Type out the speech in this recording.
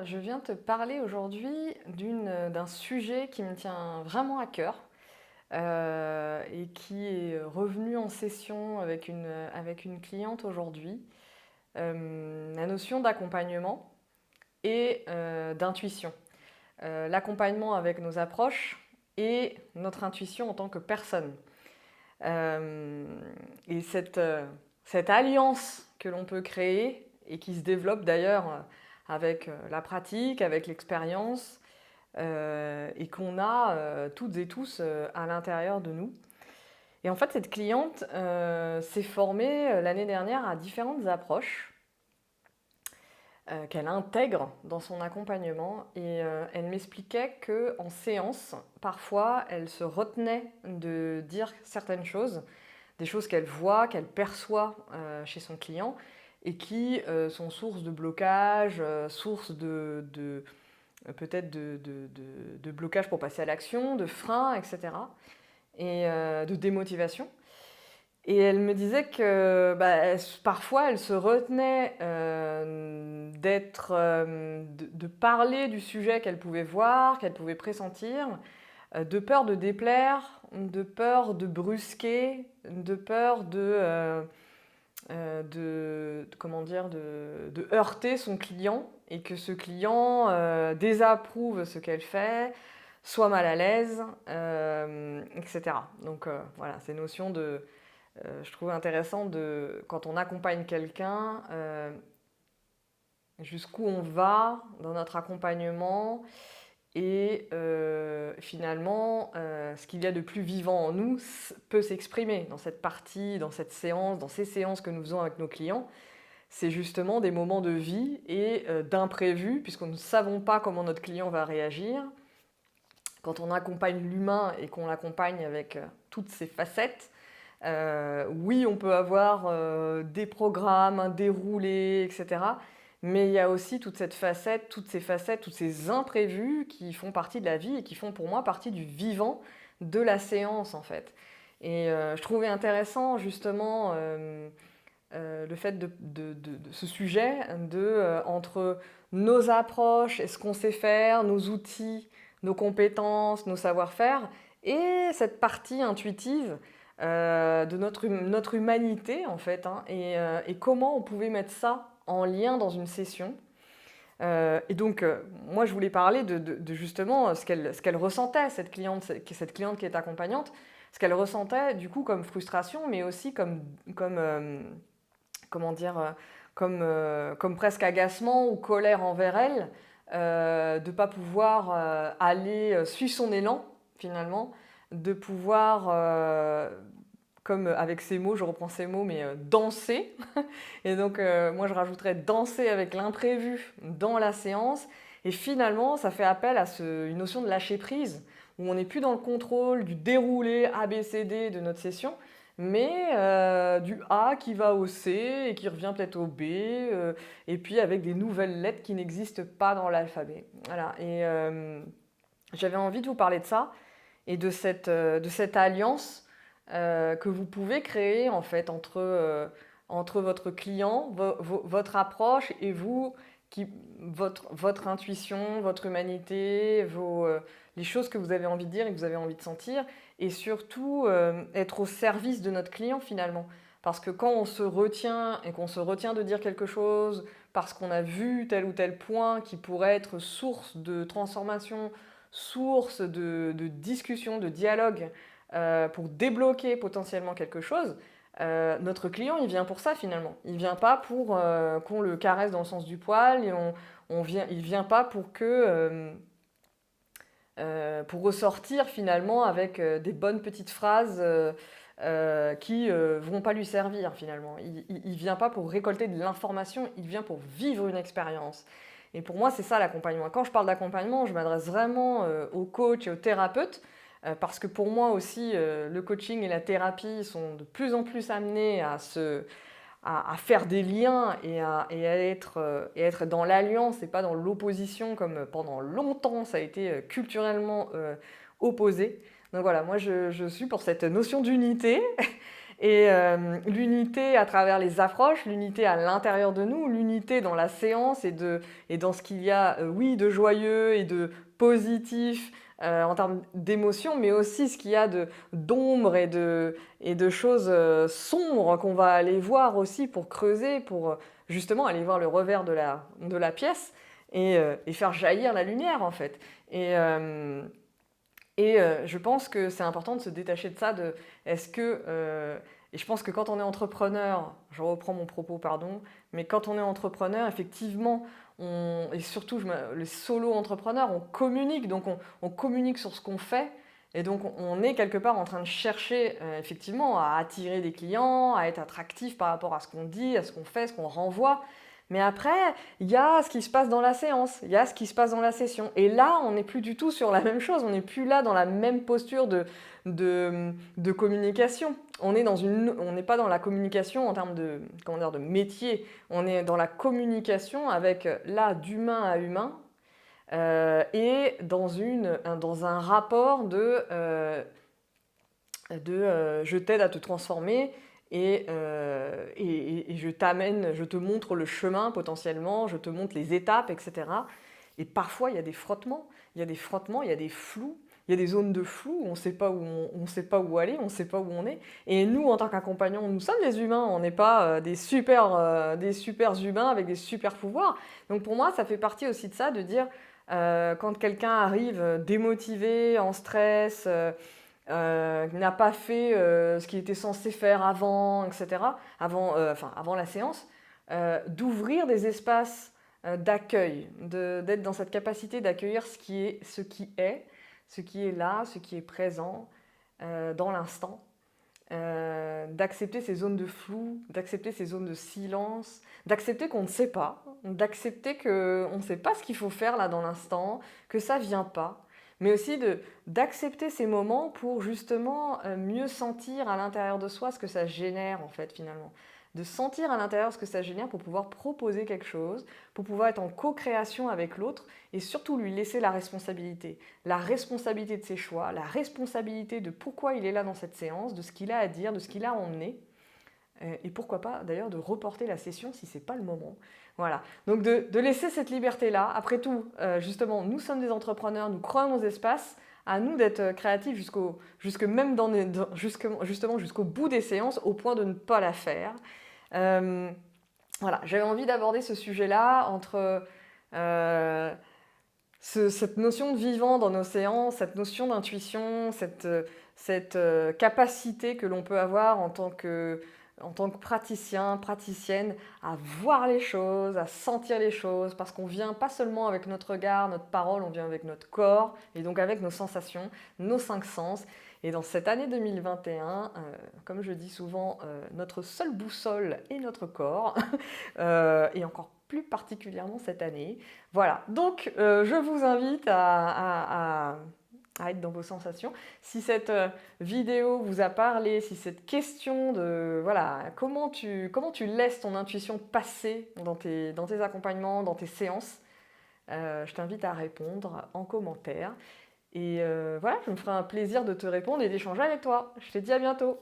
je viens te parler aujourd'hui d'un sujet qui me tient vraiment à cœur et qui est revenu en session avec une cliente aujourd'hui. La notion d'accompagnement et d'intuition. L'accompagnement avec nos approches et notre intuition en tant que personne. Euh, et cette alliance que l'on peut créer et qui se développe d'ailleurs avec la pratique, avec l'expérience et qu'on a toutes et tous à l'intérieur de nous. Et en fait, cette cliente s'est formée l'année dernière à différentes approches qu'elle intègre dans son accompagnement. Et elle m'expliquait qu'en séance, parfois, elle se retenait de dire certaines choses, des choses qu'elle voit, qu'elle perçoit chez son client, et qui sont source de blocage, source peut-être de blocage pour passer à l'action, de frein, etc. Et de démotivation. Et elle me disait que parfois elle se retenait de parler du sujet qu'elle pouvait voir, qu'elle pouvait pressentir, de peur de déplaire, de peur de brusquer, de peur comment dire, de heurter son client et que ce client désapprouve ce qu'elle fait, soit mal à l'aise, etc. Donc voilà, ces notions je trouve intéressant quand on accompagne quelqu'un, jusqu'où on va dans notre accompagnement et finalement, ce qu'il y a de plus vivant en nous peut s'exprimer dans cette partie, dans cette séance, dans ces séances que nous faisons avec nos clients. C'est justement des moments de vie et d'imprévus, puisque nous ne savons pas comment notre client va réagir. Quand on accompagne l'humain et qu'on l'accompagne avec toutes ses facettes, oui, on peut avoir des programmes, un déroulé, etc. Mais il y a aussi toute cette facette, toutes ces facettes, tous ces imprévus qui font partie de la vie et qui font pour moi partie du vivant de la séance en fait. Et je trouvais intéressant justement le fait de ce sujet entre nos approches et ce qu'on sait faire, nos outils, nos compétences, nos savoir-faire et cette partie intuitive de notre humanité en fait, hein, et comment on pouvait mettre ça en lien dans une session. Et donc, moi, je voulais parler de justement ce qu'elle ressentait, cette cliente qui est accompagnante, ce qu'elle ressentait du coup comme frustration, mais aussi comme comment dire, comme presque agacement ou colère envers elle, de ne pas pouvoir aller suivre son élan finalement, de pouvoir comme avec ces mots, je reprends ces mots, mais danser. Et donc, moi, je rajouterais danser avec l'imprévu dans la séance. Et finalement, ça fait appel à une notion de lâcher prise, où on n'est plus dans le contrôle du déroulé A, B, C, D de notre session, mais du A qui va au C et qui revient peut-être au B, et puis avec des nouvelles lettres qui n'existent pas dans l'alphabet. Voilà. Et j'avais envie de vous parler de ça et de cette alliance que vous pouvez créer en fait entre votre client, votre approche et vous, votre intuition, votre humanité, les choses que vous avez envie de dire et que vous avez envie de sentir, et surtout être au service de notre client finalement. Parce que quand on se retient et qu'on se retient de dire quelque chose parce qu'on a vu tel ou tel point qui pourrait être source de transformation, source de discussion, de dialogue, pour débloquer potentiellement quelque chose, notre client, il vient pour ça finalement. Il vient pas pour qu'on le caresse dans le sens du poil, et il vient pas pour ressortir finalement avec des bonnes petites phrases qui vont pas lui servir finalement. Il vient pas pour récolter de l'information, il vient pour vivre une expérience. Et pour moi, c'est ça l'accompagnement. Quand je parle d'accompagnement, je m'adresse vraiment aux coachs et aux thérapeutes, parce que pour moi aussi, le coaching et la thérapie sont de plus en plus amenés à faire des liens et à être dans l'alliance et pas dans l'opposition comme pendant longtemps ça a été culturellement opposé. Donc voilà, moi je suis pour cette notion d'unité Et l'unité à travers les approches, l'unité à l'intérieur de nous, l'unité dans la séance et dans ce qu'il y a, oui, de joyeux et de positif en termes d'émotions, mais aussi ce qu'il y a d'ombre et de choses sombres qu'on va aller voir aussi pour creuser, pour justement aller voir le revers de la pièce et faire jaillir la lumière en fait. Et je pense que c'est important de se détacher de ça, est-ce que... et je pense que quand on est entrepreneur, je reprends mon propos, pardon, mais quand on est entrepreneur, effectivement, et surtout les solo-entrepreneurs, on communique, donc on communique sur ce qu'on fait, et donc on est quelque part en train de chercher effectivement à attirer des clients, à être attractif par rapport à ce qu'on dit, à ce qu'on fait, ce qu'on renvoie. Mais après, il y a ce qui se passe dans la séance, il y a ce qui se passe dans la session. Et là, on n'est plus du tout sur la même chose, on n'est plus là dans la même posture de communication. On n'est pas dans la communication en termes de métier, on est dans la communication avec là d'humain à humain et dans un rapport de je t'aide à te transformer et je t'amène, je te montre le chemin potentiellement, je te montre les étapes, etc. Et parfois, il y a des frottements, il y a des flous, il y a des zones de flou où on ne sait pas où aller, on ne sait pas où on est. Et nous, en tant qu'accompagnants, nous sommes des humains, on n'est pas des super humains avec des super pouvoirs. Donc pour moi, ça fait partie aussi de ça, de dire quand quelqu'un arrive démotivé, en stress, n'a pas fait ce qu'il était censé faire avant, etc., avant la séance, d'ouvrir des espaces d'accueil, d'être dans cette capacité d'accueillir ce qui est, ce qui est là, ce qui est présent dans l'instant, d'accepter ces zones de flou, d'accepter ces zones de silence, d'accepter qu'on ne sait pas, d'accepter qu'on ne sait pas ce qu'il faut faire là dans l'instant, que ça ne vient pas, mais aussi d'accepter ces moments pour justement mieux sentir à l'intérieur de soi ce que ça génère en fait finalement. De sentir à l'intérieur ce que ça génère pour pouvoir proposer quelque chose, pour pouvoir être en co-création avec l'autre et surtout lui laisser la responsabilité de ses choix, la responsabilité de pourquoi il est là dans cette séance, de ce qu'il a à dire, de ce qu'il a à emmener. Et pourquoi pas d'ailleurs de reporter la session si ce n'est pas le moment. Voilà, donc de laisser cette liberté-là. Après tout, justement, nous sommes des entrepreneurs, nous créons nos espaces, à nous d'être créatifs justement jusqu'au bout des séances, au point de ne pas la faire. Voilà, j'avais envie d'aborder ce sujet-là entre cette notion de vivant dans nos séances, cette notion d'intuition, cette capacité que l'on peut avoir en tant que praticien, praticienne, à voir les choses, à sentir les choses, parce qu'on vient pas seulement avec notre regard, notre parole, on vient avec notre corps, et donc avec nos sensations, nos 5 sens. Et dans cette année 2021, comme je dis souvent, notre seule boussole est notre corps, et encore plus particulièrement cette année. Voilà, donc je vous invite à être dans vos sensations. Si cette vidéo vous a parlé, si cette question de voilà, comment tu laisses ton intuition passer dans tes accompagnements, dans tes séances, je t'invite à répondre en commentaire. Et voilà, je me ferai un plaisir de te répondre et d'échanger avec toi. Je te dis à bientôt.